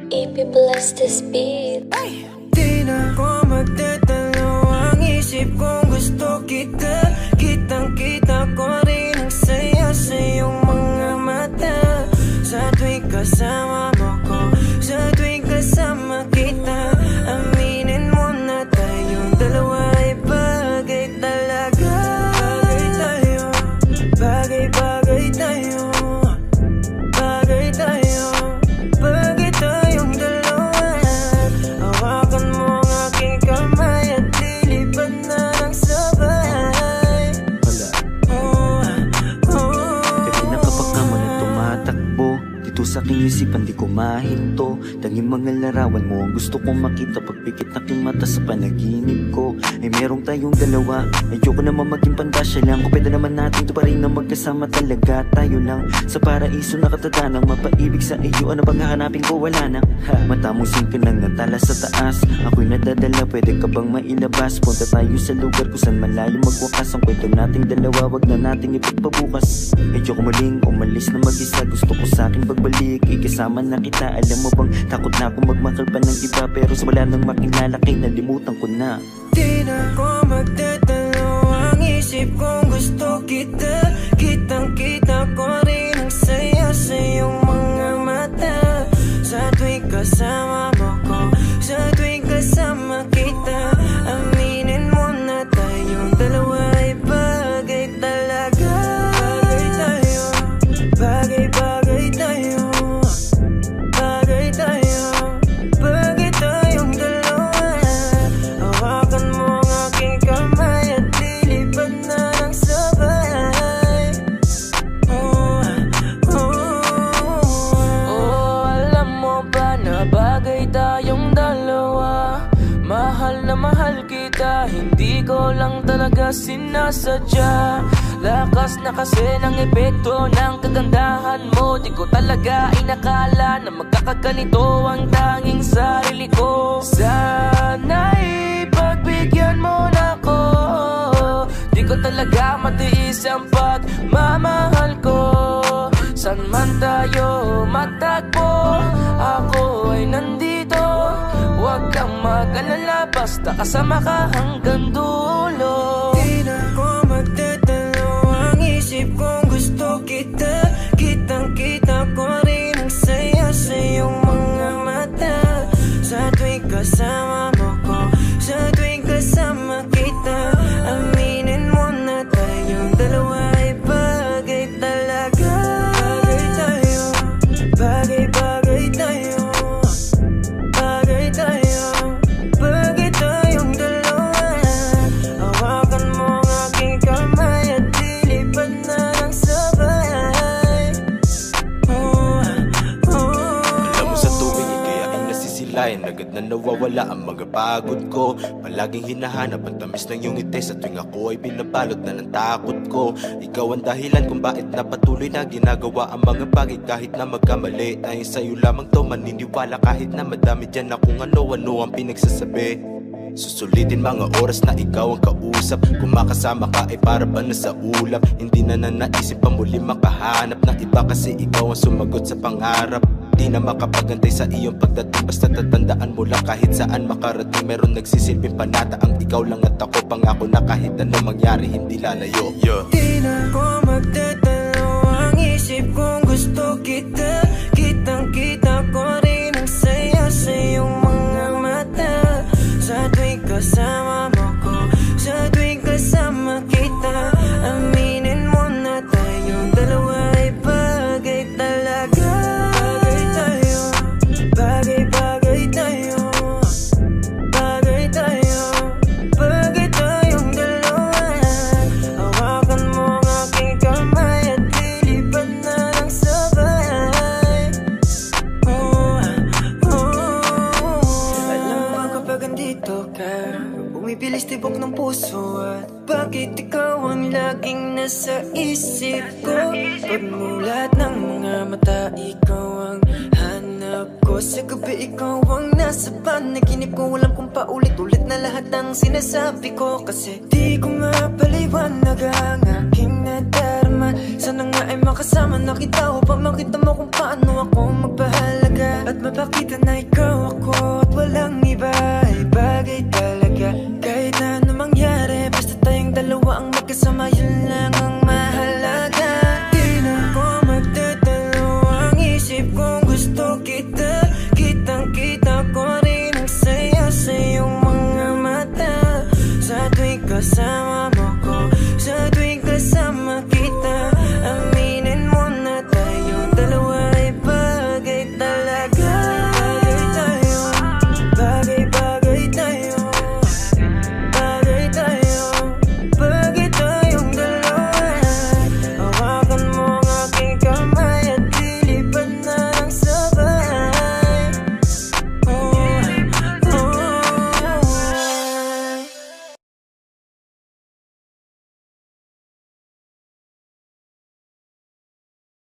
EP bless this beat. Di na ko magtatalo ang isip kong gusto kita. Kitang-kita ko rin ang saya sa iyong mga mata. Sa tuwing kasama mo ko, sa tuwing kasama kita, aminin mo na tayong dalawa ay bagay talaga. Bagay tayo, bagay-bagay tayo, bagay tayo, bagay tayong dalawa. Hawakan mo ang aking kamay at lilipad na ng sabay. Kanina kapag naman na tumatakbo dito sa aking isipan di ko mahinto. Tanging mga larawan mo ang gusto kong makita. Pagpikit na aking mata sa panaginip ko ay merong tayong dalawa. Ayoko naman maging pandasya lang. Kung pwede naman natin ito pa rin na magkasama talaga. Tayo lang sa paraiso nakatadanang mapaibig sa iyo. Ano bang hahanapin ko? Wala na. Mata mong singkin lang natala sa taas. Ako'y nadadala, pwede ka bang mailabas? Punta tayo sa lugar kung saan malayo magwakas. Ang kwento nating dalawa, wag na nating ipagpabukas. Ayoko muling umalis na mag-isa. Gusto ko sa akin pagbalik, ikasama na kita. Alam mo bang takot na akong magmakal pa ng iba. Pero sa wala nang makilala kay nalimutan ko na. Di na ko magtatalo ang isip kong gusto kita. Kitang-kita ko rin ang saya sa iyong mga mata. Sa tuwing kasama mo ko, sa tuwing kasama kita, aminin mo na tayong dalawa ay bagay talaga. Bagay tayo, bagay-bagay tayo, bagay tayo, bagay tayong dalawa. Hawakan mo ang aking kamay at lilipad na ng sabay. Alam mo ba na bagay tayong dalawa? Mahal na mahal kita, hindi ko lang talaga sinasadya. Lakas na kasi ng epekto ng kagandahan mo. Di ko talaga inakala na magkakaganito ang tanging sarili ko. Sana'y pagbigyan mo na ko. Di ko talaga matiis ang pagmamahal ko. San man tayo matagpo, ako ay nandito. Huwag kang mag-alala, basta kasama ka hanggang dulo. Di na ko magtatalo ang isip kong gusto kita. Kitang-kita ko rin ang saya sa iyong mga mata. Sa tuwing kasama mo ko, sa tuwing kasama kita, aminin mo na tayong dalawa ay bagay talaga. Bagay tayo, bagay-bagay tayo, bagay tayo, bagay tayong dalawa. Hawakan mo ang aking kamay at lilipad na ng sabay. Alam mo sa tuwing ikaya ay nasisilayan, agad na nawawala ang mga pagod ko. Palaging hinahanap ang tamis ng iyong ngiti. Sa tuwing ako ay binabalot na ng takot ko. Ikaw ang dahilan kung bakit napatuloy na ginagawa ang mga bagay. Kahit na magkamali, dahil sa'yo lamang to maniniwala. Kahit na madami dyan na kung ano-ano ang pinagsasabi. Susulitin mga oras na ikaw ang kausap. Kung makasama ka ay para ba na sa ulap. Hindi na naisip pa muli makahanap ng iba. Kasi ikaw ang sumagot sa pangarap. Di na makapagantay sa iyong pagdating. Basta tatandaan mo lang kahit saan makarating. Meron nagsisilbing panata ang ikaw lang at ako. Pangako na kahit ano mangyari hindi lalayo. Di na ko magtatalo ang isip kong gusto kita. Kitang-kita ko rin ang saya sa iyong mga mata. Sa tuwing kasama mo ko, sa tuwing kasama kita, aminin mo na tayong dalawa ay bagay talaga. Bagay tayo, bagay-bagay tayo, bagay tayo, bagay tayong dalawa. Hawakan mo ang aking kamay at lilipad na ng sabay. Alam mo kapag andito ka, bumibilis tibok ng puso. At bakit ikaw ang laging nasa isip ko? Pagmulat ng mga mata, ikaw ang hanap ko. Sa gabi ikaw ang nasa panaginip ko. Alam kong paulit-ulit na lahat ng sinasabi ko. Kasi di ko mapaliwanag ang aking nadarama. Sana nga ay makasama na kita upang makita mo kung paano ako magpahalaga. At mapakita na